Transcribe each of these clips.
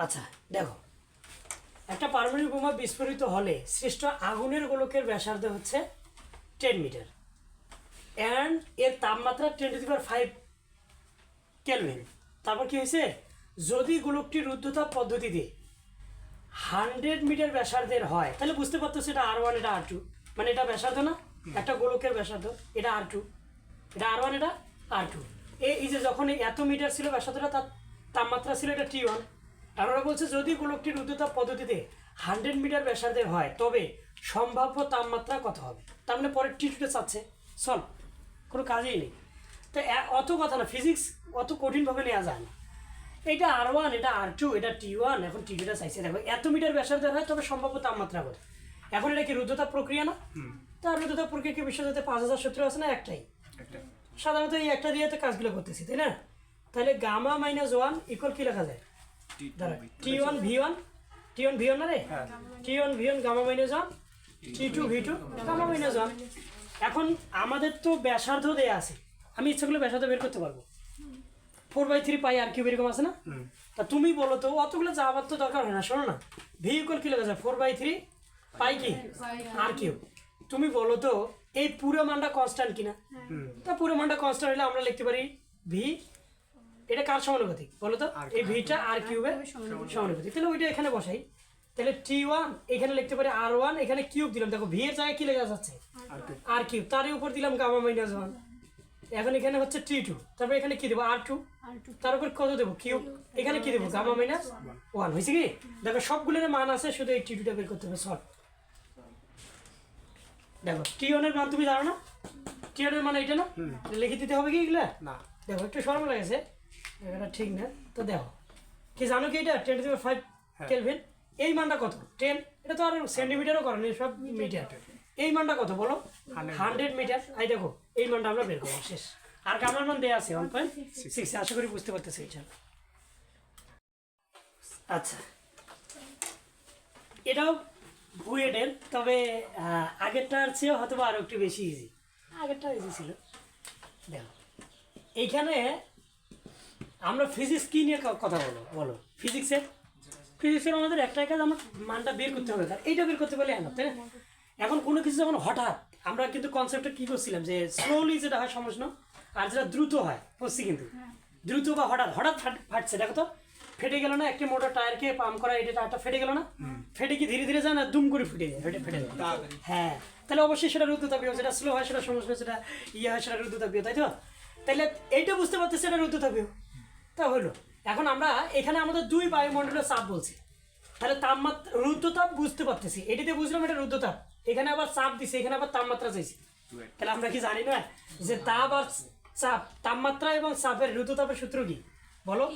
আচ্ছা দেখো, একটা পারমাণবিক বোমা বিস্ফোরিত হলে সৃষ্ট আগুনের গোলকের ব্যাসার্ধ হচ্ছে 10 মিটার অ্যান্ড এর তাপমাত্রা 10⁵ কেলভিন। তারপর কি হয়েছে, যদি গোলকটি রুদ্ধতাপ পদ্ধতিতে 100 মিটার ব্যাসার্ধের হয় তাহলে বুঝতে পারতো সেটা R1 এটা R2, মানে এটা ব্যাসার্ধ না, একটা গোলকের ব্যাসার্ধ, এটা R2, এটা R1, এটা R2। এই যে যখন এত মিটার ছিল ব্যাসার্ধটা, তার তাপমাত্রা ছিল এটা T1। আর ওরা বলছে যদি গোলকটি রুদ্ধতাপ পদ্ধতিতে 100 মিটার ব্যাসার্ধের হয় তবে সম্ভাব্য তাপমাত্রা কত হবে। তার মানে পরে T2টা চাচ্ছে, সলভ, কোনো কাজেই নেই। তো অত কথা না, ফিজিক্স অত কঠিনভাবে নেওয়া যায় না। এটা R1, এটা R2, এটা T1, এখন T2টা চাইছে। দেখো এত মিটার ব্যাসার্ধের হয় তবে সম্ভাব্য তাপমাত্রা কত। এখন এটা কি রুদ্ধতাপ প্রক্রিয়া না? তার রুদ্ধতাপ প্রক্রিয়া কি বিশ্বজাতে 5000 সূত্র আছে না? একটাই, সাধারণত এই একটা দিয়ে তো কাজগুলো করতেছি, তাই না? তাহলে গামা মাইনাস 1 ইকুয়াল কি লেখা যায়? T1 V1, T1 V1 না রে, T1 V1 gamma minus 1, T2 V2 gamma minus 1। এখন আমাদের তো ব্যাসার্ধ দেয়া আছে, আমি ইচ্ছা করলে ব্যাসার্ধ বের করতে পারবো, 4/3 পাই আর কিউব এরকম আছে না? তা তুমি বলো তো, অতগুলো যাওয়ার তো দরকার হয় না। শোনো না, ভি ইকুয়াল কি লেখা যায়? 4/3 পাই কি আর কিউব। তুমি বলো তো এই পুরো মানটা কনস্ট্যান্ট কিনা? তা পুরো মানটা কনস্ট্যান্ট হলে আমরা লিখতে পারি ভি, এটা কার সমানুপাতিক বলো তো? এই ভিটা আর কিউবের সমানুপাতিক। তাহলে ওইটা এখানে বসাই, তাহলে T1 এখানে লিখতে পারি R1, এখানে কিউব দিলাম, দেখো ভি এর জায়গায় কি লেখা যাচ্ছে? আর কিউব, তার উপর দিলাম গামা মাইনাস 1। এখন এখানে হচ্ছে T2, তারপর এখানে কি দেবো? R2, তার উপর কত দেবো? কিউব, এখানে কি দেবো? Gamma minus 1। হয়েছে কি? দেখো সবগুলোর মান আছে, শুধু এই T2টা বের করতে হবে। সলভ। দেখো T1 এর মান তুমি জানো না? T1 এর মান এটা না? লিখে দিতে হবে কি এগুলা? না, দেখো একটু সরল লাগছে, এটা ঠিক না। তো দেখো কি জানো কি, এটা 10⁵ কেলভিন। এই মানটা কত? 10। এটা তো আর সেন্টিমিটারও করেনি, সব মিটার। এই মানটা কত বলো? 100 মিটার। এই দেখো এই মানটা আমরা বের করবো, শেষ। আর গামার মান দেওয়া আছে 1.6। আশা করি বুঝতে পারতেছি এটা। আচ্ছা, এটাও বুয়েটের, তবে আগেরটার চেয়েও হয়তো আরও একটু বেশি ইজি। আগেরটা ইজি ছিল। দেখো এইখানে আমরা ফিজিক্স কি নিয়ে কথা বলো ফিজিক্সের আমাদের একটাই কাজ, আমার মানটা বের করতে হবে। এইটা বের করতে পারলে তাই না? এখন কোনো কিছু যখন হঠাৎ, আমরা কিন্তু কনসেপ্টটা কী করছিলাম যে স্লোলি যেটা হয় সমস্যা, আর যেটা দ্রুত হয় পড়ছি, কিন্তু দ্রুত বা হঠাৎ ফাটছে। দেখো তো ফেটে গেল না, একটি মোটর টায়ারকে পাম্প করা, এটা টায়ারটা ফেটে গেল না? ফেটে কি ধীরে ধীরে যায় না, দুম করে ফেটে যায়, ফেটে যায়। হ্যাঁ, তাহলে অবশ্যই সেটা রুদ্ধতাপীয়, যেটা স্লো হয় সেটা সমস্যা, সেটা হয় সেটা রুদ্ধতাপীয়, তাই তো? তাহলে এইটা বুঝতে পারতেছে এটা রুদ্ধতাপীয়, তা হলো। এখন আমরা এখানে আমাদের দুই বায়ুমণ্ডলের চাপ বলছি, তাহলে তাপমাত্রা রুদ্ধতাপ বুঝতে পারতেছি, এটিতে বুঝলাম এটা রুদ্ধতাপ। এখানে আবার চাপ দিছে, এখানে আবার তাপমাত্রা চাইছি। তাহলে আমরা কি জানি না যে তাপ আর চাপ, তাপমাত্রা এবং চাপের রুদ্ধতাপের সূত্র কি বলো?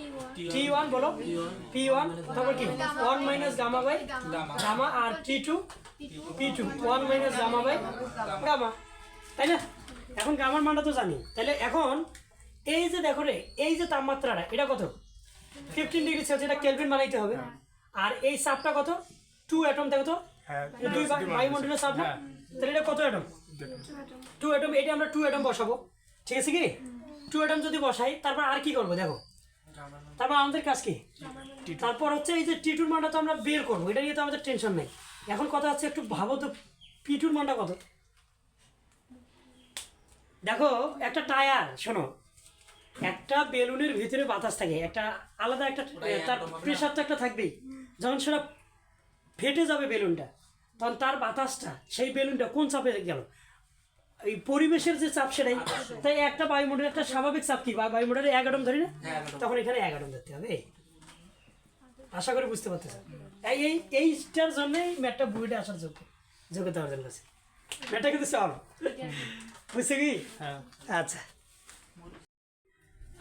T1 বলো, P1, তারপর কি 1 মাইনাস গামা বাই গামা, আর T2 P2 1 minus gamma by gamma, তাই না? এখন গামার মানটা তো জানি। তাহলে এখন এই যে দেখো রে, এই যে তাপমাত্রাটা এটা কত? 15°C, এটা কেলভিন বানাইতে হবে। আর এই চাপটা কত? 2 অ্যাটম। দেখো তো দুই বায়ুমণ্ডলের চাপ না? তাহলে এটা কত অ্যাটম? 2 অ্যাটম। এটা আমরা 2 অ্যাটম বসাবো, ঠিক আছে কি? 2 অ্যাটম যদি বসাই, তারপর আর কি করবো দেখো, তারপর আমাদের কাজ কি? তারপর হচ্ছে এই যে T2 মানটা তো আমরা বের করবো, এটা নিয়ে তো আমাদের টেনশন নেই। এখন কথা হচ্ছে একটু ভাবো তো P2 মানটা কত? দেখো একটা টায়ার, শোনো, একটা বেলুনের ভিতরে বাতাস থাকে, একটা আলাদা একটা তার প্রেশার তো একটা থাকবেই। যখন সেটা ফেটে যাবে বেলুনটা, তখন তার বাতাসটা সেই বেলুনটা কোন চাপে গেল? এই পরিবেশের যে চাপ সেটাই। তাই একটা বায়ুমণ্ডলের একটা স্বাভাবিক চাপ কি, বায়ুমণ্ডলে 1 অ্যাটম ধরি না, তখন এখানে 1 অ্যাটম ধরতে হবে। আশা করি বুঝতে পারতেছেন। এইটার জন্যই ম্যাটটা বুয়েটে আসার যোগ্যতা অর্জন করছে। ম্যাটটা কিন্তু সব বুঝছে কি? আচ্ছা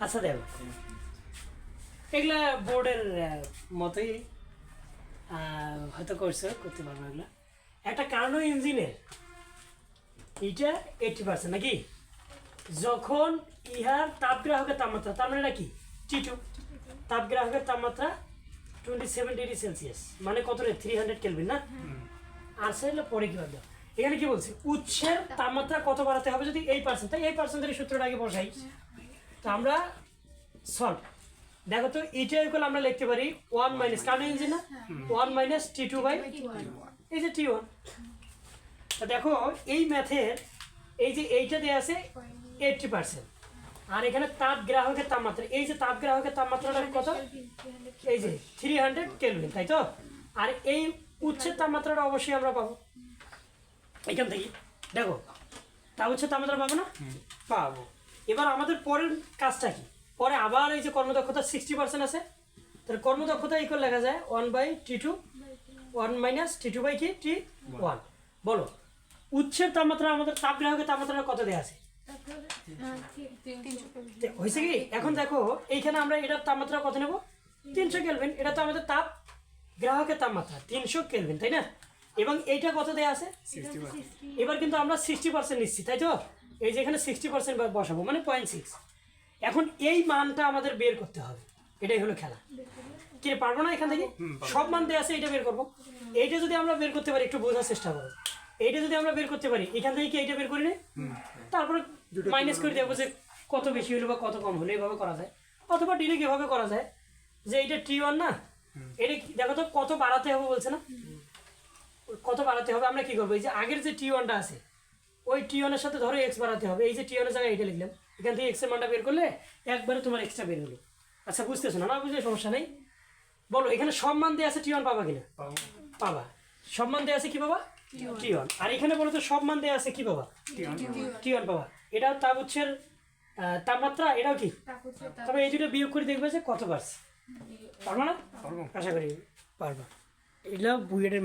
আচ্ছা, দেখো এগুলা বোর্ডের মতোই হয়তো করতে পারবো। এগুলা একটা কার্নো ইঞ্জিনের এইটা 80% নাকি, যখন ইহার তাপগ্রাহকের তাপমাত্রা, তার মানে এটা কি T2, তাপগ্রাহকের তাপমাত্রা 27°C, মানে কত রে? 300 কেলভিন না? আর সেটা পরে কি হবে, এখানে কি বলছে? উৎসের তাপমাত্রা কত বাড়াতে হবে যদি এই পার্সেন্ট, তাই এই পার্সেন্টের সূত্রটা আগে বসাই। তো আমরা সলভ, দেখো তো এটা ইকুয়াল আমরা লিখতে পারি 1 মাইনাস, কারণ এই যে না 1 মাইনাস T2 বাই এই যে T1। তা দেখো এই ম্যাথের এই যে এইটা দেওয়া আছে 80%, আর এখানে তাপ গ্রাহকের তাপমাত্রা, এই যে তাপ গ্রাহকের তাপমাত্রাটা কত, এই যে 300 কেলভিন, তাই তো? আর এই উচ্ছের তাপমাত্রাটা অবশ্যই আমরা পাবো এখান থেকে। দেখো তা উচ্ছের তাপমাত্রা পাবো না, পাবো। এবার আমাদের পরের কাজটা কি, পরে আবার এই যে কর্মদক্ষতা 60% আছে, তাহলে কর্মদক্ষতা ইকুয়াল লেখা যায় 1/T2 1 মাইনাস T2 বাই কি T1। বলো উচ্ছের তাপমাত্রা আমাদের তাপ গ্রাহকের তাপমাত্রা কত দেওয়া আছে, হয়েছে কি? এখন দেখো এইখানে আমরা এটার তাপমাত্রা কত নেব, 300 কেলভিন। এটা তো আমাদের তাপ গ্রাহকের তাপমাত্রা 300 কেলভিন, তাই না? এবং এইটা কত দেওয়া আছে, এবার কিন্তু আমরা 60% নিচ্ছি, তাই তো? এই যে এখানে 60% বসাবো মানে 0.6। এখন এই মানটা আমাদের বের করতে হবে, এটাই হলো খেলা। কি পারবো না এখান থেকে সব মান দেওয়া আছে, এটা বের করবো। এইটা যদি আমরা বের করতে পারি, একটু বোঝার চেষ্টা করো, এইটা যদি আমরা বের করতে পারি এখান থেকে কি এইটা বের করি না, তারপরে মাইনাস করে দেবো যে কত বেশি হলো বা কত কম হলো, এইভাবে করা যায়। অথবা ডিরেক্ট এভাবে করা যায় যে এইটা T1 না, এটা দেখো তো কত বাড়াতে হবে বলছে না, কত বাড়াতে হবে। আমরা কি করবো, এই যে আগের যে T1টা আছে ওই T1 এর সাথে ধরো x বাড়াতে হবে। এই যে T1 এর জায়গায় এটা লিখলাম, এখান থেকে x এর মানটা বের করলে একবারে তোমার এক্সট্রা বের হলো। আচ্ছা বুঝতেছো না? না বুঝলে সমস্যা নেই। বলো এখানে সব মান দেওয়া আছে T1 পাবা কিনা, পাবা। সব মান দেওয়া আছে কি পাবা, T1। আর এখানে বলো তো সব মান দেওয়া আছে কি পাবা, T1 পাবা। এটাও তাপ উচ্ছের তাপমাত্রা, এটাও কি, তবে এই দুটো বিয়োগ করে দেখবে যে কত পারছে। পারবো না, আশা করি পারবা। এগুলো বুয়েটের